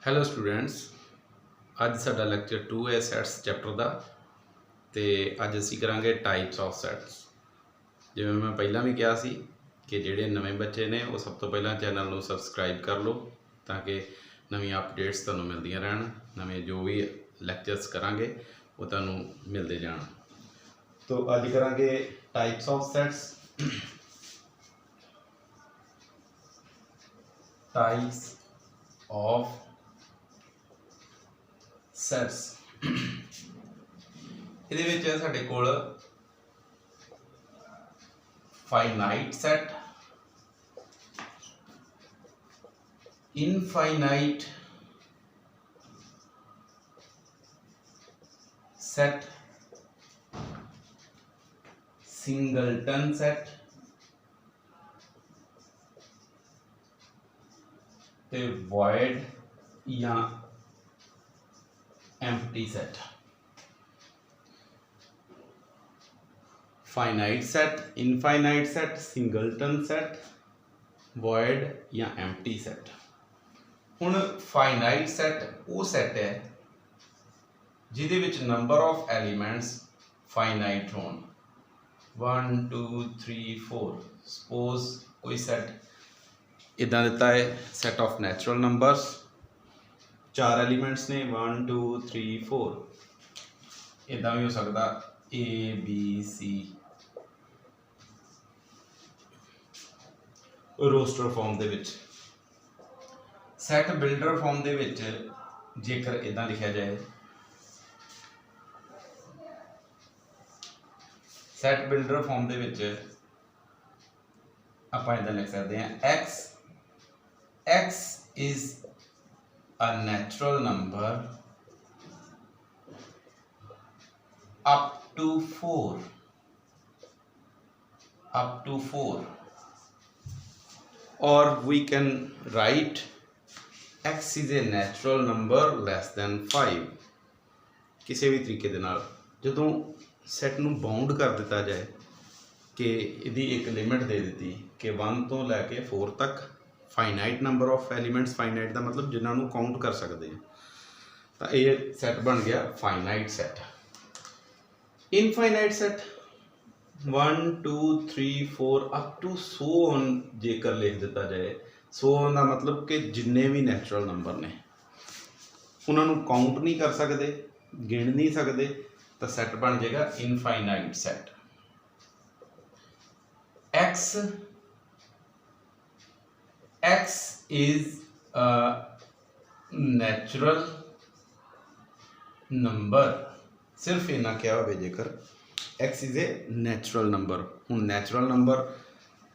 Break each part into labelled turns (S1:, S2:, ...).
S1: Hello students, अज साडा lecture 2 है SATS chapter का। तो अज असी करांगे टाइप्स ऑफ सैट्स। जिवें मैं पहला भी कहा सी कि जिहड़े नवें बच्चे ने वो सब तो पहला चैनल को सबसक्राइब कर लो ताकि नवी अपडेट्स तुहानूं मिलदियां रहन। नवे जो भी लैक्चर्स करांगे वो तुहानूं मिलते जाण। तो अज करांगे types of sets. Types of sets ਇਹਦੇ ਵਿੱਚ ਹੈ ਸਾਡੇ ਕੋਲ finite set, infinite set, singleton set ते वॉइड या empty set. Finite set, infinite set, singleton set, void या एम्प्टी सैट। हुण फाइनाइट सैट वो सैट है जिहदे विच नंबर ऑफ एलीमेंट्स फाइनाइट होण 1 2 3 4। सपोज कोई सैट इदां दिता है, set of natural numbers, 4 elements ने 1 2 3 4। इदां भी हो सकता A B C roster form दे विच। सैट बिल्डर फॉर्म दे विच जेकर इदां लिखा जाए, सैट बिल्डर फॉर्म दे विच आपां इदां लिख सकते हैं x is a natural number up to 4 or we can write x is a natural number less than 5। किसी भी तरीके दे नाल जदों सैट नूं बाउंड कर दिता जाए कि इहदी एक लिमिट दे दी कि 1 तो लैके 4 तक finite number of elements, finite का मतलब जिन्हां नूं काउंट कर सकते हैं, तो ये सैट बन गया finite set. Infinite set 1 2 3 4 up to 100 जेकर लिख दिता जाए, 100 का मतलब कि जिन्ने भी नैचुरल नंबर ने उन्होंने काउंट नहीं कर सकते, गिन नहीं सकते, तो सैट बन जाएगा infinite set. x is a natural number, सिर्फ इन्ना क्या हो जेकर x is a natural number. हूँ natural number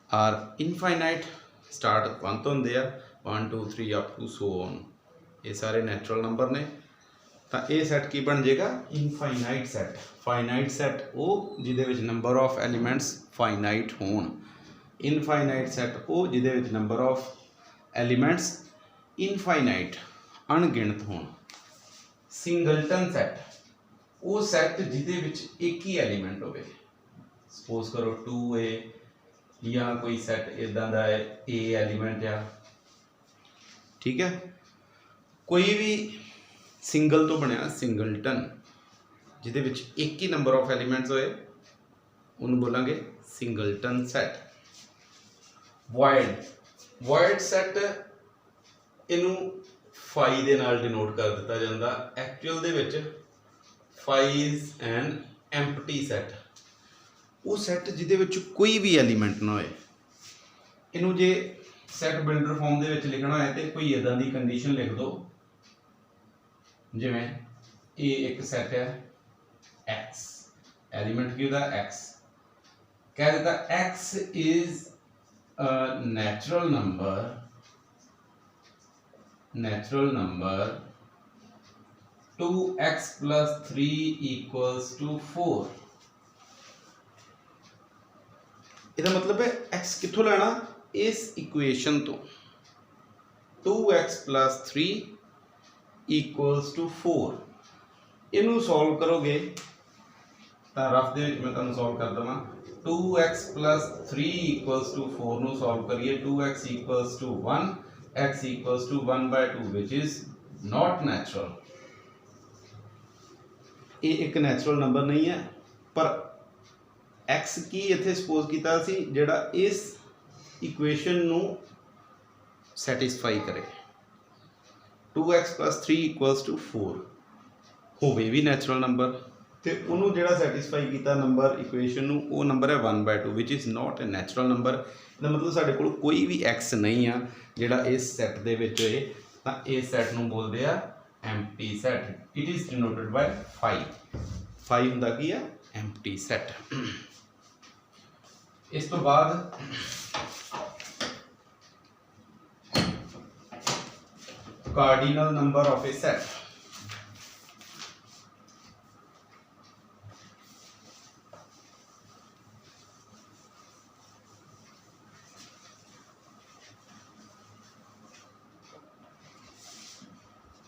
S1: are infinite, start 1 तो होंगे 1 2 3 अप टू 100, ये सारे नैचुरल नंबर ने। तो ये सैट की बन जाएगा इनफाइनाइट सैट। फाइनाइट सैट वो जिहदे विच नंबर ऑफ एलीमेंट्स फाइनाइट होण, इनफाइनाइट सैट वो जिहदे विच नंबर ऑफ एलीमेंट्स इनफाइनाइट अणगिणत होण। सिंगलटन सैट वो सैट जिहदे विच एक ही एलीमेंट होवे। सपोज करो 2A या कोई सैट इदां दा है, A एलीमेंट आ, ठीक है। कोई भी सिंगल तो बनया सिंगलटन जिहदे विच एक ही नंबर ऑफ एलीमेंट्स होए उन्हें बोलांगे सिंगलटन सैट। वॉइड सैट इनू फाई दे नाल डिनोट कर दिता जांदा। एक्चुअल दे विच phi is an empty set, वो सैट जिहदे विच कोई भी एलीमेंट ना होए। इनू जे सैट बिल्डर फॉर्म दे विच लिखना है तो कोई इदां दी कंडीशन लिख दो, जिवें ये एक सैट है x, एलीमेंट की होता x, कह देता x is a natural number 2x plus 3 equals to 4। इसका मतलब है x कित्थों लेना, इस इक्वेशन तो 2x plus 3 equals to 4। इनू सॉल्व करोगे तो रफ दे विच मैं तुहानूं सॉल्व कर देवां। 2x plus 3 equals to 4 नूं सॉल्व करिए, 2x equals to 1, x equals to 1/2 which is not natural, ये एक नैचुरल नंबर नहीं है, पर एक्स की इत्थे सपोज किया सी जिहड़ा इस इक्वेशन नू सैटिस्फाई करे। 2x + 3 = 4 होवे भी नैचुरल नंबर, तो उन्होंने जिहड़ा सैटिस्फाई किया नंबर इक्वेशन नू वो नंबर है 1/2 which is not a natural number. इसका मतलब साडे कोल कोई भी एक्स नहीं आ जिहड़ा इस सैट दे विच होए, तां इस सैट नू बोलदे आ empty set. It is denoted by 5 हुंदा की है एम्प्टी सैट। इस तो बाद cardinal number of a set.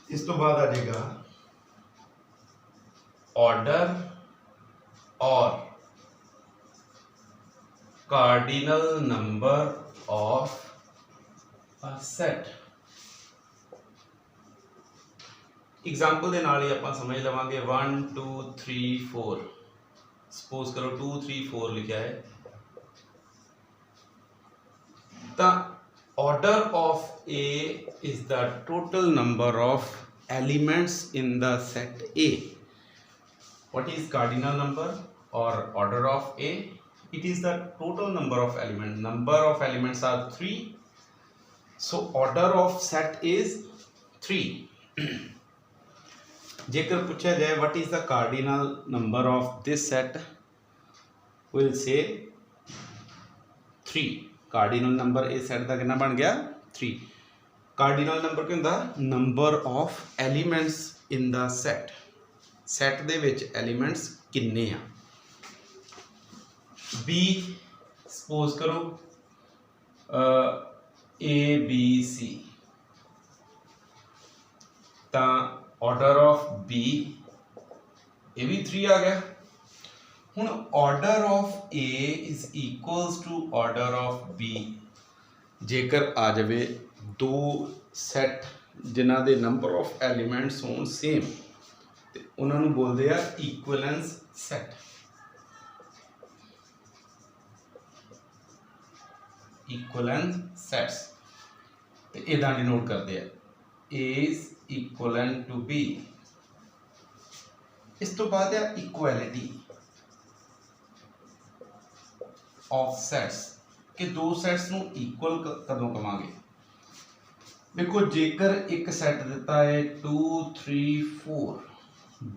S1: इस तो बाद आ जाएगा ऑर्डर और cardinal number of a set. Example के नाल ही आप समझ लवांगे 1 2 3 4। सपोज करो 2 3 4 लिखा है, तो order of A is the total number of elements in the set A. What is cardinal number or order of A? It is the total number of elements. Number of elements are 3. So order of set is 3. जेकर पूछा जाए what is the cardinal number of this set, we'll say 3. cardinal number इस set का कितना बन गया 3. cardinal number क्या होता? number of elements in the set. Set दे विच एलीमेंट्स किन्ने आ। बी सपोज करो ए बी सी, तो ऑर्डर ऑफ बी ये भी 3 आ गया। हुण order of A is equals to order of B. जेकर आ जाए दो सैट जिन्हां दे नंबर ऑफ एलीमेंट्स होण सेम, उन्होंने बोलते हैं इक्विवेलेंस सेट। इक्विवेलेंस सेट्स तो इदा डिनोट करते हैं ए इज इक्विवेलेंट टू बी। इस तो बाद है इक्वालिटी ऑफ सेट्स कि दो सैट्स नू इक्वल कदों कवांगे। देखो जेकर एक सैट दिता है 2 3 4,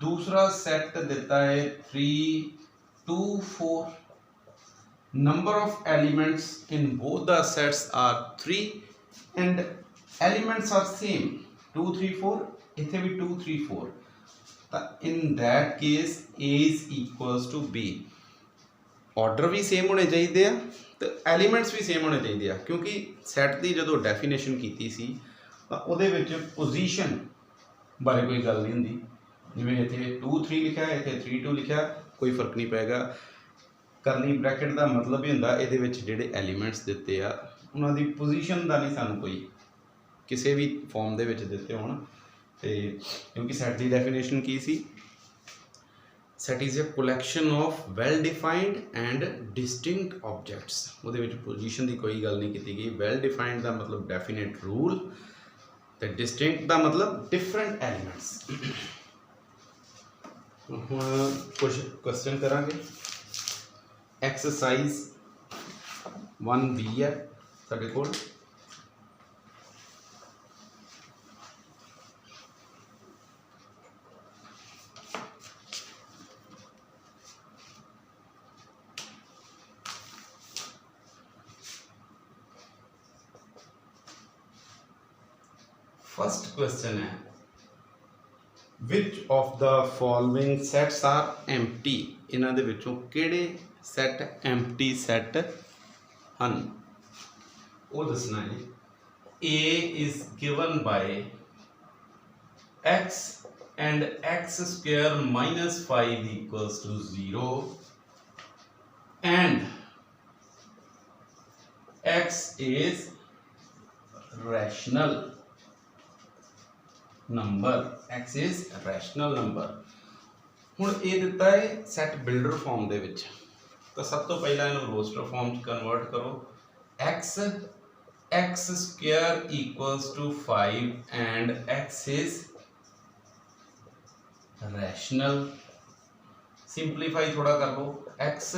S1: दूसरा सेट देता है 3 2 4, number of elements in both the sets are 3 and elements are same 2 3 4, इथे भी 2 3 4, तो in that case A is equals to B। Order भी सेम होने चाहिए तो एलिमेंट्स भी सेम होने चाहिए, क्योंकि सैट की जो डेफिनेशन की सी उहदे विच पोजीशन बारे कोई गल नहीं हुंदी। जिवें इत्थे 2 3 लिखा है, इत्थे 3 2 लिखा, कोई फर्क नहीं पेगा। करली ब्रैकेट का मतलब ही हुंदा इहदे विच जिहड़े एलीमेंट्स दिते आ उन्हां दी पोजीशन का नहीं सानूं कोई किसी भी फॉर्म दे विच दिते होण। ते क्योंकि सैट की डेफिनेशन की सी, set is a collection of well defined and distinct objects. उहदे विच पोजीशन की कोई गल नहीं की गई। वैल डिफाइंड का मतलब डेफिनेट रूल, तो डिस्टिंक्ट का मतलब डिफरेंट एलीमेंट्स। कुछ क्वेश्चन करांगे। एक्सरसाइज 1B है साडे कोल। फर्स्ट क्वेश्चन है which of the following sets are empty. इन्हां दे विचों किहड़े सैट एम्प्टी सैट हन वो दसना है। A is given by x and x square -5 equals to 0 and x is rational. Number, x is rational number. हुण ये दिता है सैट बिल्डर फॉर्म दे विच, तो सब तो पहला इन्हूं रोस्टर फॉर्म च कन्वर्ट करो। x square equals to 5 and x is rational. Simplify थोड़ा कर लो, x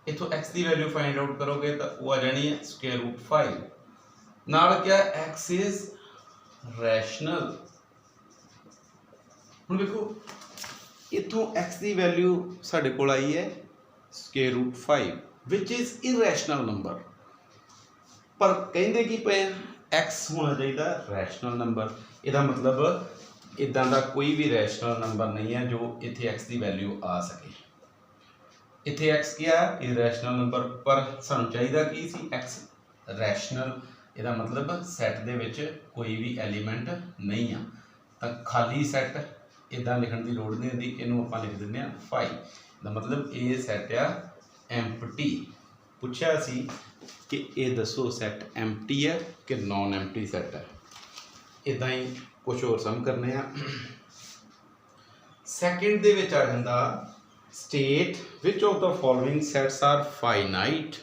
S1: इथों x की वैल्यू फाइंड आउट करोगे तो वो आ जानी है स्क्वायर रूट 5 नाल क्या x इज रैशनल। हुण देखो इथों x की वैल्यू साडे कोल आई है square root 5 which is irrational number, पर कहिंदे की पे x होना चाहिए रैशनल नंबर। इहदा मतलब इदां दा कोई भी रैशनल नंबर नहीं है जो इत्थे x की वैल्यू आ सके। इत्थे x क्या इरैशनल नंबर, पर सानू चाहिए की सी x रैशनल। इहदा मतलब सैट दे विच कोई भी एलीमेंट नहीं आ, तो खाली सैट इदां लिखण की लोड़ नहीं होंदी, इनू आपां लिख दिंदे आ 5। दा मतलब ये सैट आ एम्पटी। पुछया सी कि ये दसो सैट एम्पटी है कि नॉन एम्पटी सैट है। इदां ही कुछ होर सम करने आ। सैकेंड दे विच आ जांदा state which of the following sets are finite.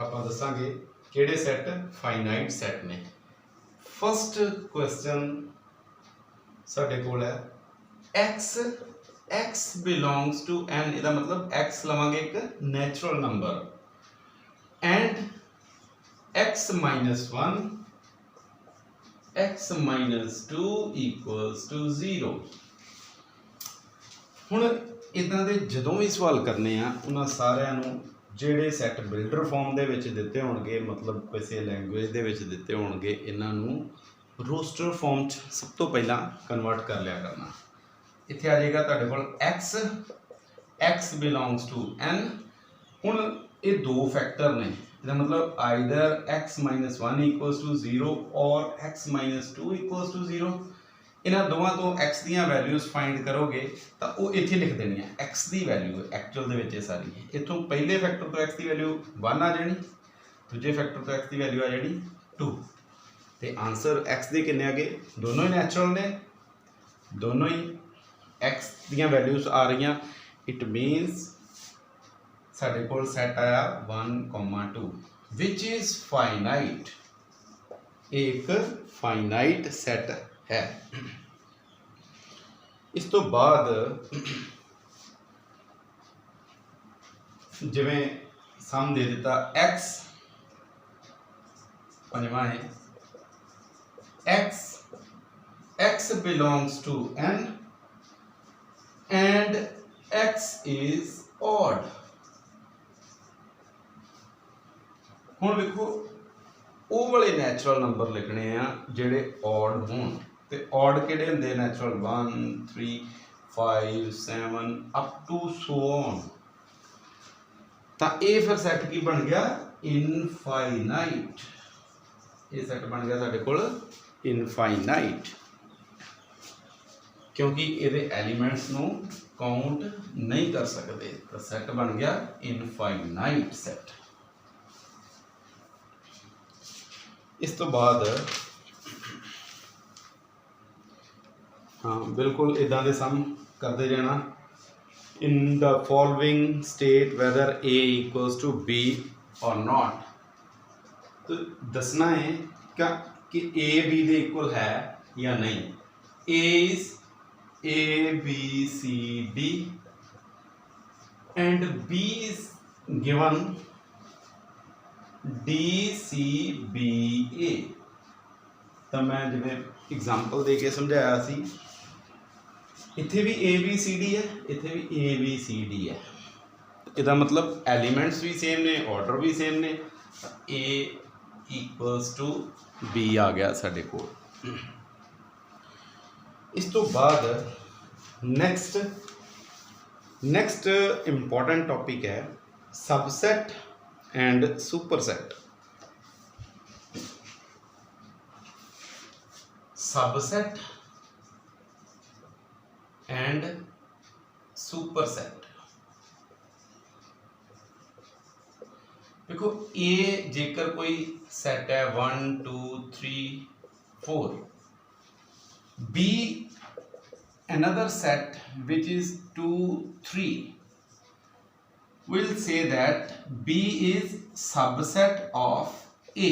S1: आपां दसांगे किहड़े सैट फाइनाइट सैट ने। फर्स्ट क्वेश्चन साडे कोल है x बिलोंग्स टू n, इहदा मतलब x लवांगे एक natural number and x minus 1 x minus 2 equals to 0। हुण इदां दे जदों भी सवाल करने आ उन्हां सारिਆਂ ਨੂੰ ਜਿਹੜੇ सैट बिल्डर फॉर्म ਦੇ ਵਿੱਚ ਦਿੱਤੇ ਹੋਣਗੇ, मतलब ਕਿਸੇ लैंगुएज ਦੇ ਵਿੱਚ ਦਿੱਤੇ ਹੋਣਗੇ, ਇਹਨਾਂ ਨੂੰ रोस्टर फॉर्म च सब तो पहला कन्वर्ट कर लिया करना। इत्थे आ जाएगा तुहाडे कोल x बिलोंग्स टू n। हुण ये दो फैक्टर ने, इसका मतलब either x minus 1 equals to 0 और x माइनस 2 इक्वल्स टू 0। इन्हां दोवां तो x दीयां वैल्यूज फाइंड करोगे तो वो इत्थे लिख देनी है x की वैल्यू एक्चुअल दे विच सारी। इत्थों पहले फैक्टर तो x की वैल्यू 1 आ जानी, दूजे फैक्टर तो x की वैल्यू आ जानी 2। तो आंसर x के किन्ने आ गए, दोनों ही नैचुरल ने, दोनों ही x दियां वैल्यूज आ रही। इट मीनस साडे कोल सैट आया 1, 2 विच इज फाइनाइट, एक फाइनाइट सैट है। इस तो बाद जिवें सम दे दिता x पंजवां है x belongs to n and x is odd। हुण देखो वो वाले नैचुरल नंबर लिखने आ जेडे ऑड होण, ते ऑड किहड़े हुंदे natural 1, 3, 5, 7 up to so on. तां ये फिर सैट की बन गया इनफाइनाइट। ये सैट बन गया साडे कोल इनफाइनाइट, क्योंकि ये एलीमेंट्स नू काउंट नहीं कर सकते, तो सैट बन गया इनफाइनाइट सैट। इस तो बाद हाँ बिल्कुल इदां दे सम करते जाना। In the following state whether a equals to b और नॉट। तो दसना है क्या कि a b दे इक्वल है या नहीं। a is a b c d and b is given d c b a। तो मैं जिवें एग्जाम्पल दे के समझाया सी, इत्थे भी a b c d है, इत्थे भी a b c d है। इसका मतलब एलीमेंट्स भी सेम ने, ऑर्डर भी सेम ने। a इक्वल्स टू b आ गया साडे कोल। इस तो बाद नेक्स्ट इंपॉर्टेंट टॉपिक है subset and superset. Subset and superset. देखो ये जेकर कोई सेट है 1, 2, 3, 4, B another set which is 2 3, we'll say that B is subset of A.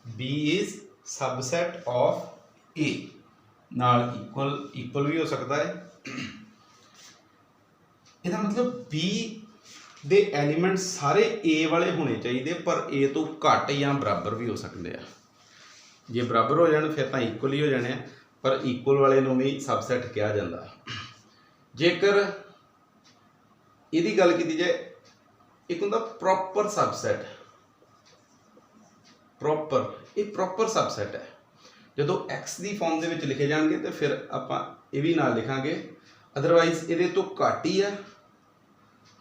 S1: B is subset of A ਨਾਲ ਇਕੁਅਲ ਵੀ ਹੋ ਸਕਦਾ ਹੈ। ਇਹਦਾ ਮਤਲਬ B ਦੇ ਐਲੀਮੈਂਟ ਸਾਰੇ A ਵਾਲੇ ਹੋਣੇ ਚਾਹੀਦੇ, ਪਰ A ਤੋਂ ਘੱਟ ਜਾਂ ਬਰਾਬਰ ਵੀ ਹੋ ਸਕਦੇ ਆ। ਜੇ ਬਰਾਬਰ ਹੋ ਜਾਣ ਫਿਰ ਤਾਂ ਇਕੁਅਲ ਹੀ ਹੋ ਜਾਣੇ ਆ, ਪਰ ਇਕੁਅਲ ਵਾਲੇ ਨੂੰ ਵੀ ਸਬਸੈਟ ਕਿਹਾ ਜਾਂਦਾ। ਜੇਕਰ ਇਹਦੀ ਗੱਲ ਕੀਤੀ ਜਾਏ, ਇੱਕ ਹੁੰਦਾ ਪ੍ਰੋਪਰ ਸਬਸੈਟ। ਪ੍ਰੋਪਰ, ਇਹ ਪ੍ਰੋਪਰ ਸਬਸੈਟ ਹੈ। ਜਦੋਂ x ਦੀ ਫਾਰਮ ਦੇ ਵਿੱਚ ਲਿਖੇ ਜਾਣਗੇ ਤੇ ਫਿਰ ਆਪਾਂ ਇਹ ਵੀ ਨਾਲ ਲਿਖਾਂਗੇ, ਅਦਰਵਾਈਜ਼ ਇਹਦੇ ਤੋਂ ਘੱਟ ਹੀ ਆ।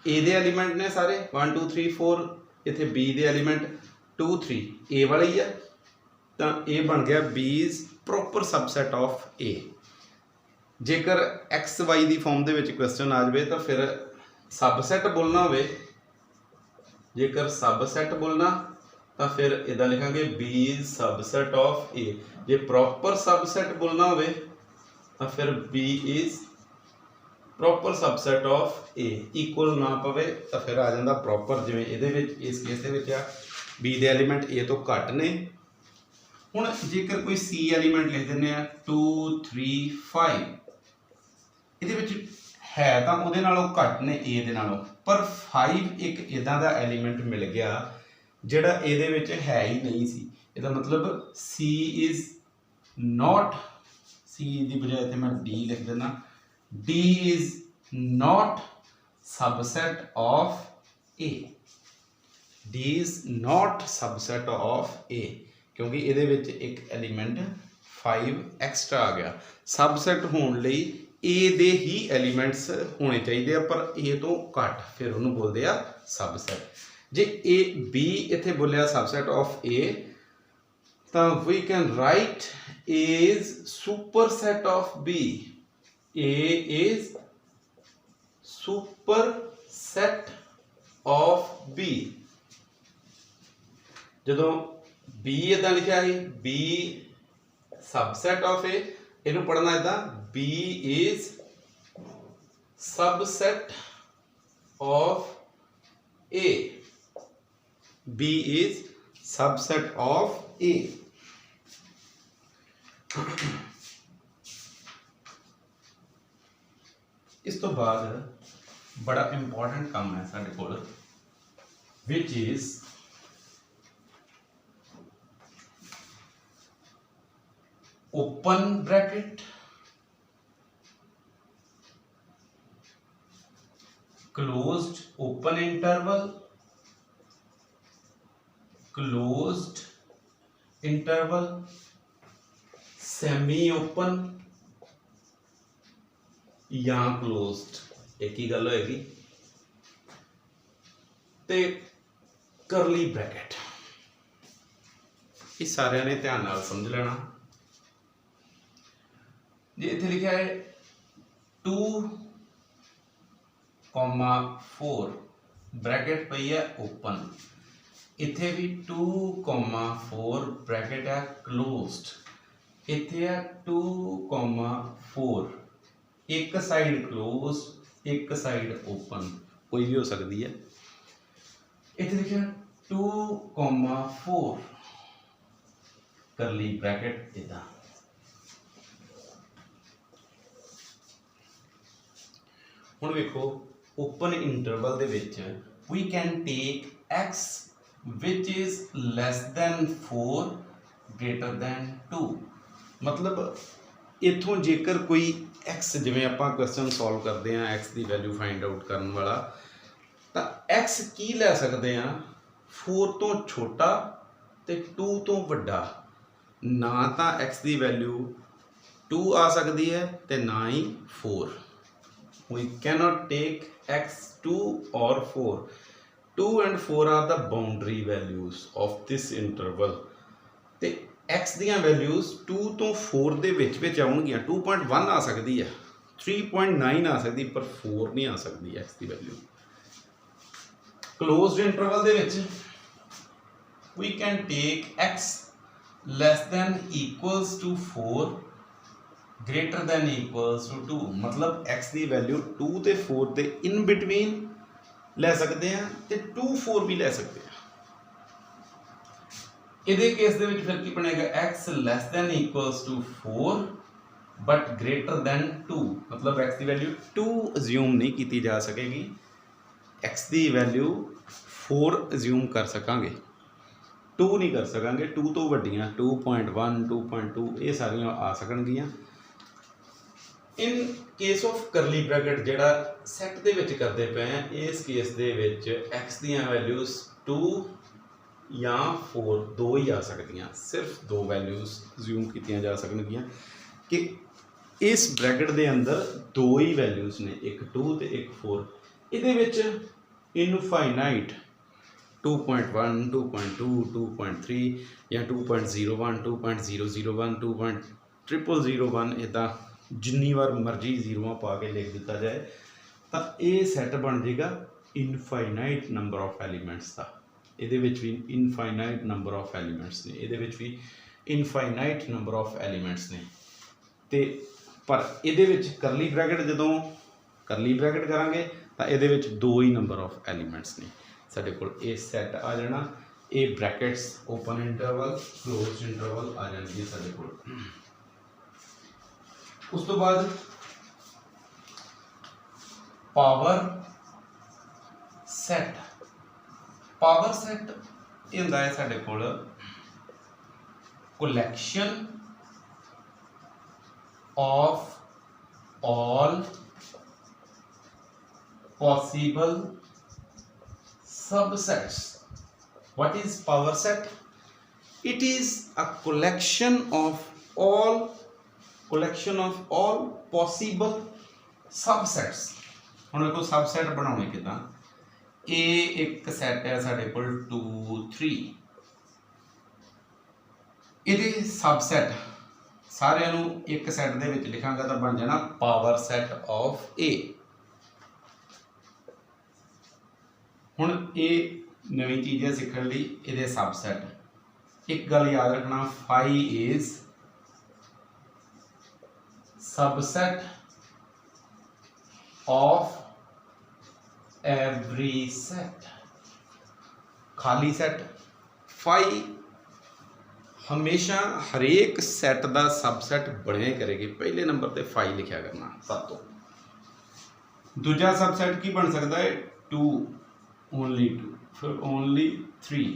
S1: A ਦੇ ਐਲੀਮੈਂਟ ਨੇ ਸਾਰੇ 1 2 3 4, ਇੱਥੇ B ਦੇ ਐਲੀਮੈਂਟ 2 3 A ਵਾਲੇ ਹੀ ਆ, ਤਾਂ ਇਹ ਬਣ ਗਿਆ B is proper subset of A। ਜੇਕਰ x y ਦੀ ਫਾਰਮ ਦੇ ਵਿੱਚ ਕੁਐਸਚਨ ਆ ਜਾਵੇ ਤਾਂ ਫਿਰ ਸਬਸੈਟ ਬੋਲਣਾ ਹੋਵੇ, ਜੇਕਰ ਸਬਸੈਟ ਬੋਲਣਾ ਤਾਂ ਫਿਰ ਇਦਾਂ ਲਿਖਾਂਗੇ B is subset of A। ਜੇ ਪ੍ਰੋਪਰ ਸਬਸੈਟ ਬੋਲਣਾ ਹੋਵੇ ਤਾਂ ਫਿਰ B is proper subset of A। Equal ਨਾ ਪਵੇ ਤਾਂ ਫਿਰ ਆ ਜਾਂਦਾ ਪ੍ਰੋਪਰ, ਜਿਵੇਂ ਇਹਦੇ ਵਿੱਚ ਇਸ ਕੇਸ ਦੇ ਵਿੱਚ ਆ B ਦੇ ਐਲੀਮੈਂਟ A ਤੋਂ ਘੱਟ ਨੇ। ਹੁਣ ਜੇਕਰ ਕੋਈ C ਐਲੀਮੈਂਟ ਲਿਖ ਦਿੰਦੇ ਆ 2 3 5, ਇਹਦੇ ਵਿੱਚ ਹੈ ਤਾਂ ਉਹਦੇ ਨਾਲੋਂ ਘੱਟ ਨੇ A ਦੇ ਨਾਲੋਂ, ਪਰ 5 ਇੱਕ ਇਦਾਂ ਦਾ ਐਲੀਮੈਂਟ ਮਿਲ ਗਿਆ ਜਿਹੜਾ ਇਹਦੇ ਵਿੱਚ ਹੈ ਹੀ ਨਹੀਂ ਸੀ। ਇਹਦਾ ਮਤਲਬ C is not, C ਦੀ ਬਜਾਏ ਇੱਥੇ ਮੈਂ D ਲਿਖ ਦਿੰਦਾ, D is not subset of A। D is not subset of A ਕਿਉਂਕਿ ਇਹਦੇ ਵਿੱਚ ਇੱਕ ਐਲੀਮੈਂਟ 5 ਐਕਸਟਰਾ ਆ ਗਿਆ। ਸਬਸੈਟ ਹੋਣ ਲਈ A ਦੇ ਹੀ ਐਲੀਮੈਂਟਸ ਹੋਣੇ ਚਾਹੀਦੇ ਆ, ਪਰ A ਤੋਂ ਘੱਟ, ਫਿਰ ਉਹਨੂੰ ਬੋਲਦੇ ਆ ਸਬਸੈਟ। ਜੇ B ਇੱਥੇ ਬੋਲਿਆ ਸਬਸੈਟ ਆਫ A, ਤਾਂ we can write A is superset of B। A is superset of B। ਜਦੋਂ B ਇਦਾਂ ਲਿਖਿਆ ਸੀ B subset of A, ਇਹਨੂੰ ਪੜ੍ਹਨਾ ਇਦਾਂ B is subset of A। B is subset of A। ਇਸ ਤੋਂ ਬਾਅਦ ਬੜਾ ਇੰਪੋਰਟੈਂਟ ਕੰਮ ਹੈ ਸਾਡੇ ਕੋਲ, which is open bracket, closed open interval, closed interval, semi open ਜਾਂ closed, ਇੱਕ ਹੀ ਗੱਲ ਹੋਏਗੀ, ਤੇ ਕਰਲੀ ਬ੍ਰੈਕਟ। ਇਹ ਸਾਰਿਆਂ ਨੇ ਧਿਆਨ ਨਾਲ ਸਮਝ ਲੈਣਾ। ਜੇ ਇੱਥੇ ਲਿਖਿਆ ਹੈ 2, 4 ਬ੍ਰੈਕਟ ਪਈ ਹੈ ਓਪਨ, ਇੱਥੇ ਵੀ 2, 4 ਬ੍ਰੈਕਟ ਹੈ ਕਲੋਜ਼ਡ, ਇੱਥੇ ਹੈ 2, 4, ਇੱਕ ਸਾਈਡ ਕਲੋਜ਼ਡ ਇੱਕ ਸਾਈਡ ਓਪਨ, ਕੋਈ ਵੀ ਹੋ ਸਕਦੀ ਹੈ। ਇੱਥੇ ਲਿਖਿਆ 2, 4 ਕਰਲੀ ਬ੍ਰੈਕਟ ਇਦਾਂ। ਹੁਣ ਵੇਖੋ ਓਪਨ ਇੰਟਰਵਲ ਦੇ ਵਿੱਚ we can take x which is less than 4 greater than 2। ਮਤਲਬ ਇੱਥੋਂ ਜੇਕਰ ਕੋਈ x, ਜਿਵੇਂ ਆਪਾਂ ਕੁਐਸਚਨ ਸੋਲਵ ਕਰਦੇ ਹਾਂ x ਦੀ ਵੈਲਿਊ ਫਾਈਂਡ ਆਊਟ ਕਰਨ ਵਾਲਾ, ਤਾਂ x ਕੀ ਲੈ ਸਕਦੇ ਆ 4 ਤੋਂ ਛੋਟਾ ਤੇ 2 ਤੋਂ ਵੱਡਾ। ਨਾ ਤਾਂ x ਦੀ ਵੈਲਿਊ 2 ਆ ਸਕਦੀ ਹੈ ਤੇ ਨਾ ਹੀ 4। We cannot take x 2 or 4। 2 and 4 are the boundary values of this interval। ਤੇ x ਦੀਆਂ values 2 ਤੋਂ 4 ਦੇ ਵਿੱਚ ਆਉਣਗੀਆਂ। 2.1 ਆ ਸਕਦੀ ਹੈ, 3.9 ਆ ਸਕਦੀ, ਪਰ 4 ਨਹੀਂ ਆ ਸਕਦੀ x ਦੀ ਵੈਲਿਊ। closed interval ਦੇ ਵਿੱਚ we can take x less than equals to 4 greater than equals to 2 मतलब x की वैल्यू 2 ਤੇ 4 ਦੇ इन बिटवीन ਲੈ ਸਕਦੇ ਆ ਤੇ 2 4 ਵੀ ਲੈ ਸਕਦੇ ਆ। ਇਹਦੇ ਕੇਸ ਦੇ ਵਿੱਚ ਫਿਰ ਕੀ ਬਣੇਗਾ x less than equals to 4 but greater than 2 मतलब x ਦੀ ਵੈਲਿਊ 2 ਅਸਿਊਮ ਨਹੀਂ ਕੀਤੀ ਜਾ ਸਕੇਗੀ, x ਦੀ ਵੈਲਿਊ 4 ਅਸਿਊਮ ਕਰ ਸਕਾਂਗੇ, 2 नहीं कर सकांगे। 2 तो वड्डियां 2.1 2.2 ये सारियां आ सकणगियां। In case of curly bracket जिहड़ा सैट दे विच करदे पे हैं इस केस दे विच x दियां वैल्यूज 2 या 4 दो ही आ सकदियां, सिर्फ दो वैल्यूज अज्यूम कीतियां जा सकणगियां कि इस ब्रैकेट दे अंदर दो ही वैल्यूज ने, एक 2 ते एक 4। इहदे विच इनफाइनाइट 2.1 2.2 2.3 या 2.01 2.001 2.0001 इदा जिन्नी बार मर्जी जीरोआं पा के लिख दिता जाए तो ये सैट बन जाएगा इनफाइनाइट नंबर ऑफ एलीमेंट्स का। ये भी इनफाइनाइट नंबर ऑफ एलीमेंट्स ने, ये भी इनफाइनाइट नंबर ऑफ एलीमेंट्स ने। तो पर ये करली ब्रैकेट जो करली ब्रैकेट करांगे तो ये दो ही नंबर ऑफ एलीमेंट्स ने। साडे कोल ये सैट आ जाना, ये brackets open interval close interval आ जाएगी साडे कोल। उस तो बाद पावर सैट, पावर सैट ये हुंदा है साडे कोल collection of all possible subsets. What is power set? It is a collection of all possible subsets. हुण देखो सबसेट बनाने किदां, ए एक सैट है साडे कोल 2 3, इहदे सबसेट सारिਆਂ ਨੂੰ एक सैट ਦੇ ਵਿੱਚ ਲਿਖਾਂਗਾ ਤਾਂ ਬਣ ਜਾਣਾ पावर set of A। ਹੁਣ ਇਹ ਨਵੀਂ ਚੀਜ਼ਾਂ ਸਿੱਖਣ ਲਈ ਇਹਦੇ ਸਬਸੈਟ ਇੱਕ ਗੱਲ ਯਾਦ ਰੱਖਣਾ, phi is subset of every set। ਖਾਲੀ ਸੈਟ phi ਹਮੇਸ਼ਾ ਹਰੇਕ ਸੈਟ ਦਾ ਸਬਸੈਟ ਬਣਿਆ ਕਰੇਗੀ। ਪਹਿਲੇ ਨੰਬਰ ਤੇ phi ਲਿਖਿਆ ਕਰਨਾ ਸਭ ਤੋਂ। ਦੂਜਾ ਸਬਸੈਟ ਕੀ ਬਣ ਸਕਦਾ ਹੈ 2 only 2, फिर only 3,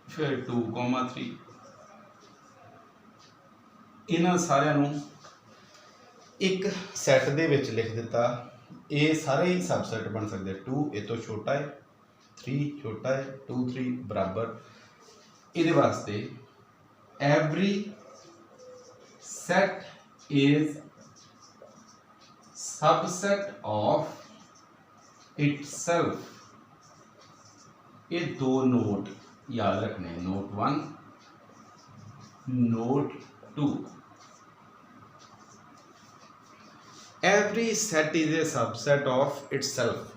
S1: फिर 2,3। इन्हां सारिਆਂ ਨੂੰ एक सैट ਦੇ ਵਿੱਚ लिख दिता, ये सारे ही सबसेट बन सकते। 2 ये तो छोटा है, 3 छोटा है, 2 3 बराबर। ये वास्ते every set is subset of itself। ये दो नोट याद रखने, note 1 note 2। every set is a subset of itself।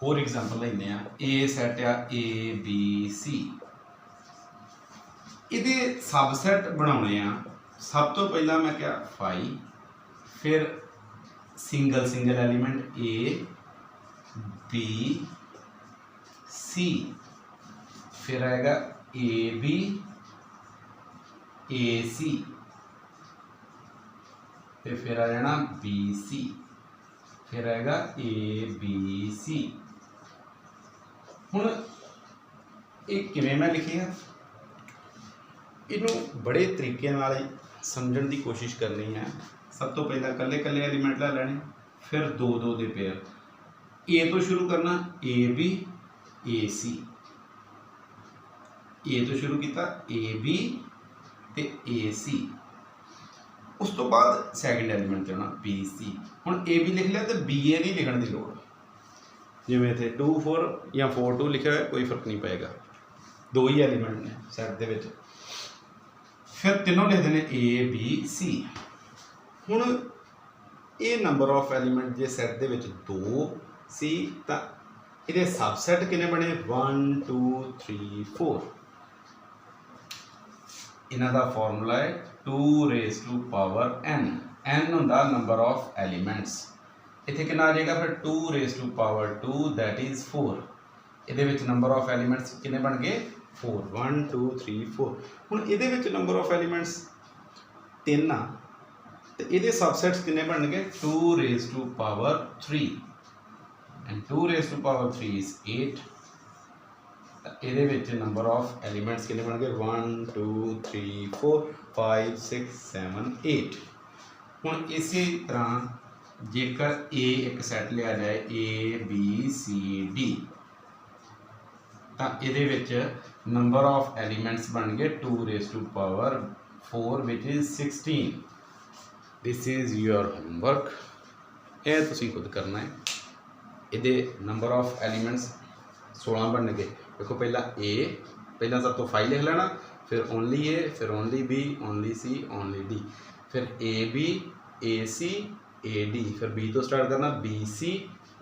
S1: और एग्जांपल लेने आ, ए सेट आ ए बी सी, इहदे सबसेट बनाने आ। सब तो पहला मैं क्या phi, फिर single single element A B C, फिर आएगा ए बी ए सी, फिर आ जाना बी सी, फिर आएगा ए बी सी। हुण एक किवें मैं लिखिया, इनू बड़े तरीके नाल समझण दी कोशिश करनी है। सब तो पहला कल्ले कल्ले एलीमेंट ला लैने, फिर दो दो दे पेयर, ए तो शुरू करना ए बी ए सी, ए तो शुरू किया ए बी ते ए सी। उस तो बाद सैकेंड एलीमेंट होना बी सी। हुण ए बी लिख लिया तो बी ए नहीं लिखण की लोड़, जिवें इत्थे 2 4 या 4 2 लिखा है कोई फर्क नहीं पेगा, दो ही एलीमेंट ने सैट दे विच। फिर तीनों लिख देने ए बी सी। हुण ये नंबर ऑफ एलीमेंट जे सैट दे विच 2 सी तां इहदे सबसेट किन्ने बने 1 2 3 4। इन्हां दा फॉर्मूला है 2 raise to power n। n हुंदा नंबर ऑफ एलीमेंट्स। इत्थे कितना आ जाएगा फिर 2 raise to power 2 that is 4। इहदे विच नंबर ऑफ एलीमेंट्स कितने बन गए 4 1 2 3 4। हुण इहदे विच नंबर ऑफ एलीमेंट्स 3 आ ते इहदे सबसैट्स कितने बन गए 2 raise to power 3 and 2 raise to power 3 is 8। इहदे विच नंबर ऑफ एलीमेंट्स कितने बन गए 1 2 3 4 5 6 7 8। हुण इसी तरह जेकर ए एक सैट लिया जाए ए बी सी डी तो ये नंबर ऑफ एलीमेंट्स बन गए 2 raise to power 4 which is 16। This is your homework. ये तुसीं खुद करना है। ये नंबर ऑफ एलीमेंट्स 16 बन गए। देखो पहला ए, पहला सब तो 5 लिख लेना, फिर ओनली ए, फिर only B, only C, only D, फिर A B, A C, A D, फिर बी तो स्टार्ट करना बी सी,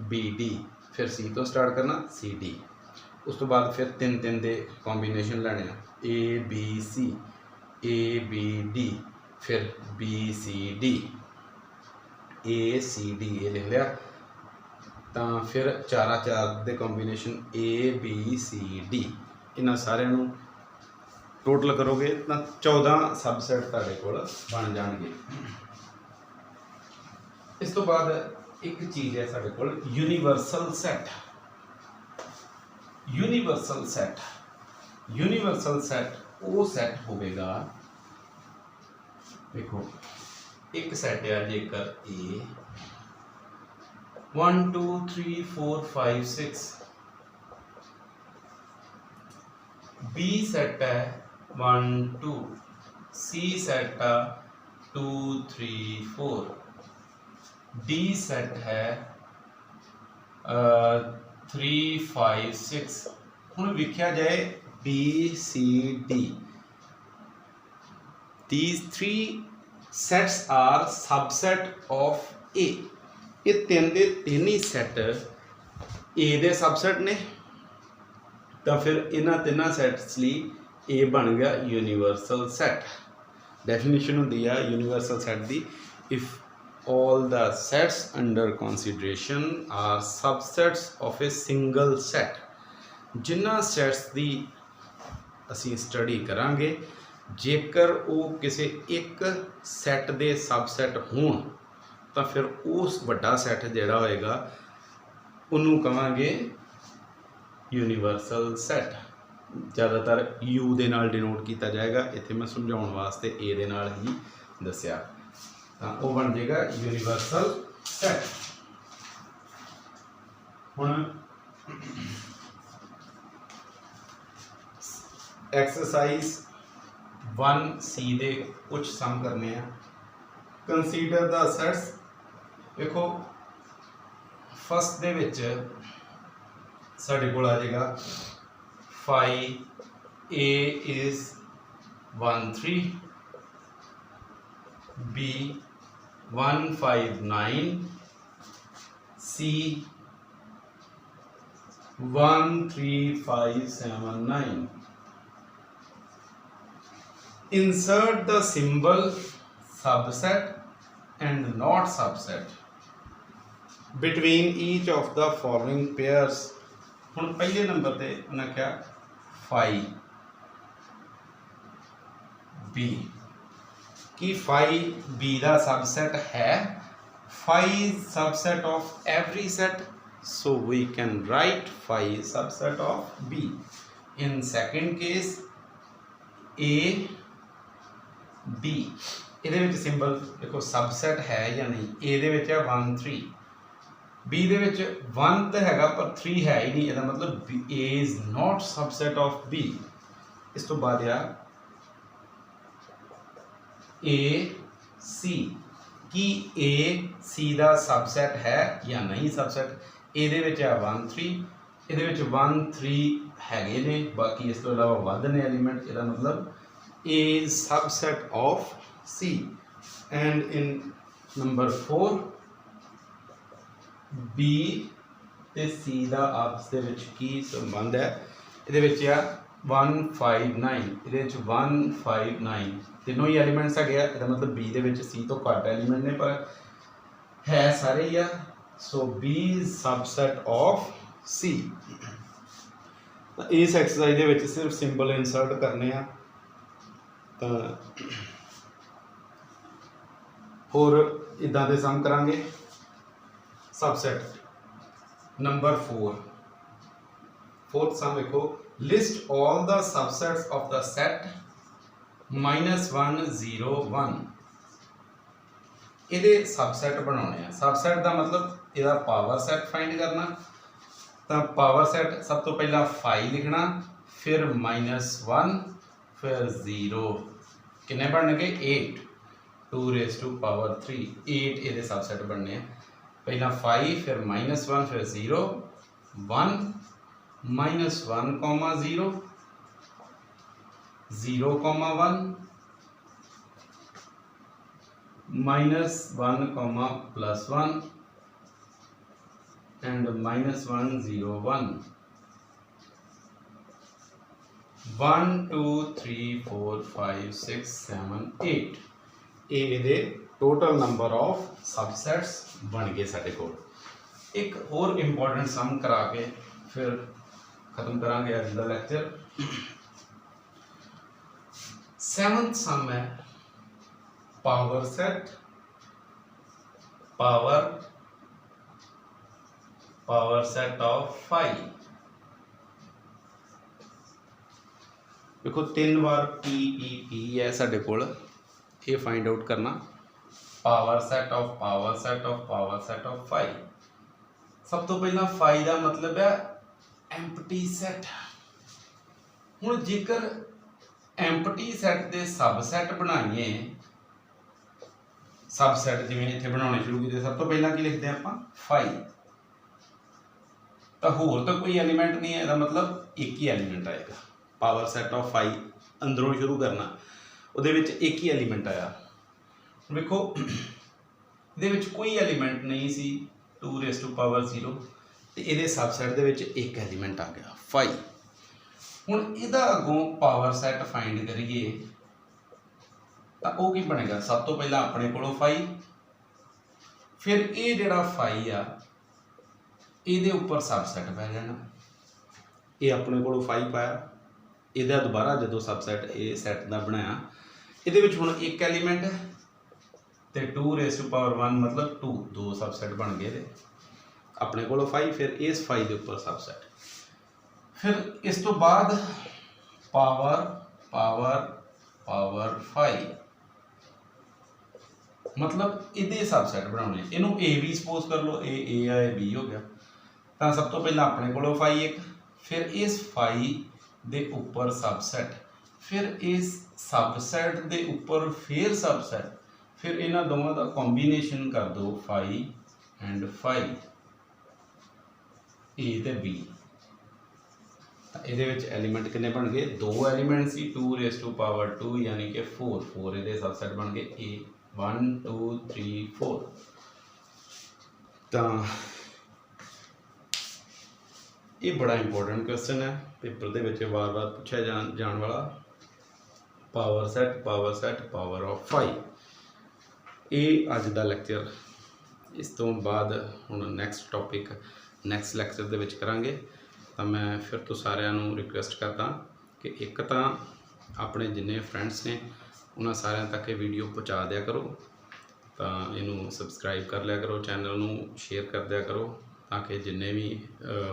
S1: बी डी, फिर सी तो स्टार्ट करना सी डी। उस तो बाद फिर 3 दे कॉम्बीनेशन लेने A B C, A B D, फिर B C D, A C D ये लिख लिया। तो फिर 4 दे combination A B C D, इन्होंने सारे टोटल करोगे तो 14 सबसैट तुहाडे कोल बन जाएंगे। इस तो बाद एक चीज़ है साडे कोल universal set. Universal set, universal set वो सैट होगा, देखो एक सैट है जेकर ए 1 2 3 4 5 6, बी सैट है 1 2, सी सैट है 2 3 4, डी सैट है 3 5 6। हुण वेख्या जाए B C D, these 3 sets are subset of A। ये 3 दे 3 ही सैट A दे सबसैट ने, तो फिर इन्हां 3 सैट्स लई A बन गया यूनीवर्सल सैट। डेफिनेशन होंदी है यूनीवर्सल सैट दी, if all the sets under consideration are subsets of a single set। जिन्हां सैट्स दी असीं स्टडी करांगे जेकर वो किसी एक सैट दे सबसैट होण तो फिर उस वड्डा सैट जिहड़ा होएगा उन्होंने कहांगे यूनीवर्सल सैट। ज़्यादातर यू दे नाल डिनोट किया जाएगा, इत्थे मैं समझाउण वास्ते ए दे नाल ही दस्सिया, तो वो बन जाएगा यूनीवर्सल सैट। हुण एक्सरसाइज 1C दे कुछ सम करने हैं। Consider the sets. देखो फर्स्ट दे विच साडे कोल आ जाएगा 5 A is 1 3, B 1 5 9, C 1 3 5 7 9। Insert the symbol subset and not subset between each of the following pairs। हुण पहले नंबर पे उन्हें क्या 5 B कि 5 B का सबसेट है, 5 subset of every set, so we can write 5 subset of B। in second case A B, ਇਹਦੇ ਵਿੱਚ ਸਿੰਬਲ ਦੇਖੋ सबसेट है या नहीं, A ਦੇ ਵਿੱਚ ਹੈ 1 3, B ਦੇ ਵਿੱਚ 1 ਤਾਂ ਹੈਗਾ ਪਰ 3 है ही नहीं, ਇਹਦਾ मतलब A is not subset of B। ਇਸ ਤੋਂ ਬਾਅਦ ਆ A C कि A C ਦਾ सबसेट है या नहीं सबसेट। A ਦੇ ਵਿੱਚ ਹੈ 1 3, ਇਹਦੇ ਵਿੱਚ 1 3 ਹੈਗੇ ਨੇ, ਬਾਕੀ ਇਸ ਤੋਂ ਇਲਾਵਾ ਵੱਧ ਨੇ ਐਲੀਮੈਂਟ, ਇਹਦਾ मतलब A is subset of C। and in number 4 B ਤੇ C ਦਾ ਆਪਸ ਦੇ ਵਿੱਚ ਕੀ ਸੰਬੰਧ ਹੈ, ਇਹਦੇ ਵਿੱਚ ਆ 159 ਇਹਦੇ ਵਿੱਚ 159 तीनों ही एलीमेंट्स है ਇਹਦਾ मतलब बी ਦੇ ਵਿੱਚ C ਤੋਂ ਘੱਟ एलिमेंट ने पर है सारे ही आ सो B सबसेट ऑफ C। तो इस एक्सरसाइज ਦੇ ਵਿੱਚ सिर्फ सिंबल इंसर्ट करने आ तो होर इदां दे सम करांगे। सबसेट नंबर 4th सम देखो list all the subsets of the set -1 0 1 ਇਹਦੇ सबसेट बनाने। सबसेट का मतलब ਇਹਦਾ पावर सेट फाइंड करना। तो पावर सेट सब तो पहला 5 लिखना फिर -1 फिर 0 किन्ने बन गए 8 2 रेज़ टू पावर 3 8 ਇਹਦੇ सबसेट बनने। पहला 5 फिर -1 फिर 0 1 -1, 0 0, 1 -1, +1 and -1 0 1 1 2 3 4 5 6 7 8 ये टोटल नंबर ऑफ सबसेट्स बन गए साडे कोल। एक और इंपॉर्टेंट सम करा के फिर खत्म करांगे अज दा लैक्चर। 7th सम है power set power set of 5। देखो 3 बार P है साडे कोल ये फाइंड आउट करना पावर सेट ऑफ 5। सब तो पहला 5 का मतलब है एम्पटी सेट। हुण जेकर एम्पटी सेट के सबसेट बनाइए सबसेट जिवें इत्थे बनाने शुरू किए सब तो पहला की लिखते हैं आप 5 तो होर तो कोई एलीमेंट नहीं है इसका मतलब एक ही एलीमेंट आएगा। पावर सेट ऑफ 5 अंदरों शुरू करना उहदे विच एक ही एलीमेंट आया। देखो इहदे विच कोई एलीमेंट नहीं सी 2 रेज़ टू पावर 0 तो ये सबसेट दे विच एक एलीमेंट आ गया 5। हुण इहदा अगों पावर सेट फाइंड करिए तो वह की बनेगा। सब तो पहला अपने कोलों 5 फिर ये जिहड़ा 5 आ ये उपर सबसेट पै जाना। ये अपने कोलों 5 पाया इहदा दोबारा जो सबसेट ये सैट का बनाया ये हुण एक एलीमेंट है तो 2 रेज़ टू पावर 1 मतलब 2 सबसेट बन गए अपने कोलों 5 फिर इस 5 के उपर सबसेट फिर इस तो बाद पावर पावर पावर 5 मतलब ये सबसेट बनाने इनू ए भी सपोज कर लो ए आ बी हो गया। तो सब तो पहला अपने कोलों 5 एक फिर इस 5 दे उपर सबसेट फिर इस सबसेट दे उपर फिर सबसेट फिर इन्हां दोवां दा कॉम्बीनेशन कर दो 5 एंड 5 ए ते बी। ये एलीमेंट कितने बन गए 2 element C 2 raise to power 2 यानी कि 4 ये सबसेट बन गए ए 1 2 3 4। तो ये बड़ा इंपॉर्टेंट क्वेश्चन है पेपर दे विच बार बार पूछा जाने वाला पावर सेट पावर ऑफ 5। ये अज दा लैक्चर इस तो बाद हुण नैक्सट टॉपिक नैक्सट लैक्चर दे विच करांगे। तो मैं फिर तो सारिਆਂ ਨੂੰ रिक्वेस्ट करता कि एक तो अपने जिन्ने फ्रेंड्स ने उन्होंने सारिਆਂ तक ये वीडियो पहुँचा दिया करो। तो इनू सबसक्राइब कर लिया करो चैनल नू शेयर कर दिया करो ताकि जिन्ने भी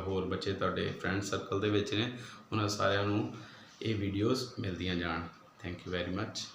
S1: होर बच्चे तुहाडे फ्रेंड सर्कल दे विच ने उन्होंने सारिਆਂ ਨੂੰ ये वीडियोज़ मिलदियां जाण। Thank you very much.